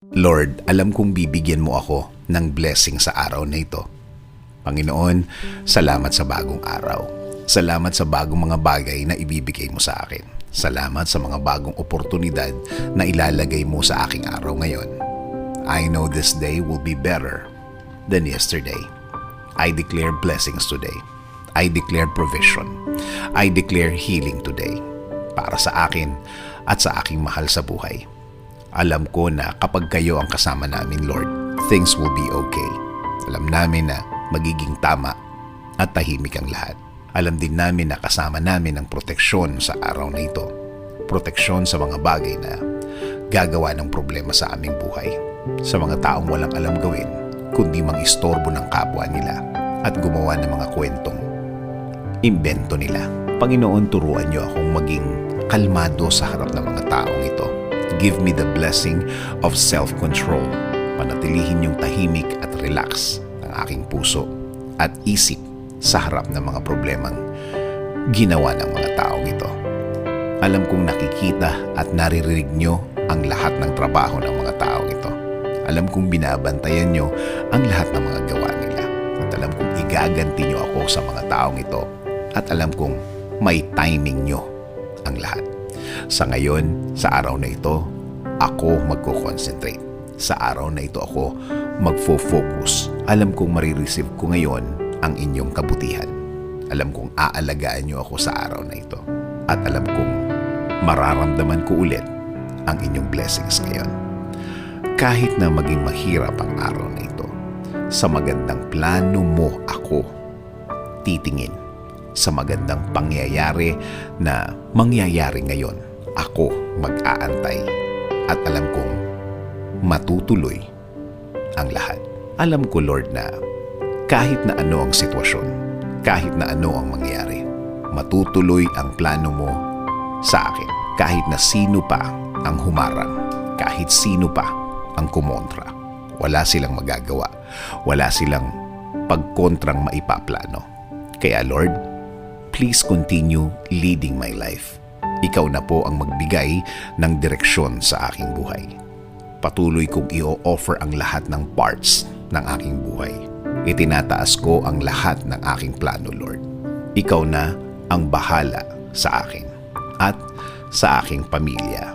Lord, alam kong bibigyan mo ako ng blessing sa araw na ito. Panginoon, salamat sa bagong araw. Salamat sa bagong mga bagay na ibibigay mo sa akin. Salamat sa mga bagong oportunidad na ilalagay mo sa aking araw ngayon. I know this day will be better than yesterday. I declare blessings today. I declare provision. I declare healing today para sa akin at sa aking mahal sa buhay. Alam ko na kapag kayo ang kasama namin, Lord, things will be okay. Alam namin na magiging tama at tahimik ang lahat. Alam din namin na kasama namin ang proteksyon sa araw na ito. Proteksyon sa mga bagay na gagawa ng problema sa aming buhay. Sa mga taong walang alam gawin, kundi mang-istorbo ng kapwa nila at gumawa ng mga kwentong imbento nila. Panginoon, turuan niyo akong maging kalmado sa harap ng mga taong ito. Give me the blessing of self-control. Panatilihin niyong tahimik at relax ang aking puso at isip sa harap ng mga problemang ginawa ng mga taong ito. Alam kong nakikita at naririnig niyo ang lahat ng trabaho ng mga taong ito. Alam kong binabantayan niyo ang lahat ng mga gawa nila. At alam kong igaganti niyo ako sa mga taong ito. At alam kong may timing niyo ang lahat. Sa ngayon, sa araw na ito, ako magko-concentrate. Sa araw na ito ako magfo-focus. Alam kong marireceive ko ngayon ang inyong kabutihan. Alam kong aalagaan niyo ako sa araw na ito. At alam kong mararamdaman ko ulit ang inyong blessings ngayon. Kahit na maging mahirap ang araw na ito, sa magandang plano mo ako titingin. Sa magandang pangyayari na mangyayari ngayon, ako mag-aantay at alam kong matutuloy ang lahat. Alam ko, Lord, na kahit na ano ang sitwasyon, kahit na ano ang mangyayari, matutuloy ang plano mo sa akin. Kahit na sino pa ang humarang, kahit sino pa ang kumontra, wala silang magagawa, wala silang pagkontrang maipaplano. Kaya, Lord, please continue leading my life. Ikaw na po ang magbigay ng direksyon sa aking buhay. Patuloy kong i-offer ang lahat ng parts ng aking buhay. Itinataas ko ang lahat ng aking plano, Lord. Ikaw na ang bahala sa akin at sa aking pamilya.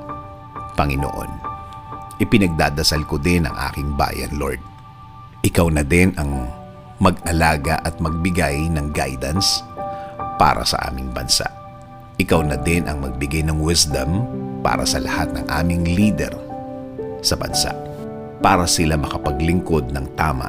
Panginoon, ipinagdadasal ko din ang aking bayan, Lord. Ikaw na din ang mag-alaga at magbigay ng guidance para sa aming bansa. Ikaw na din ang magbigay ng wisdom para sa lahat ng aming leader sa bansa, para sila makapaglingkod ng tama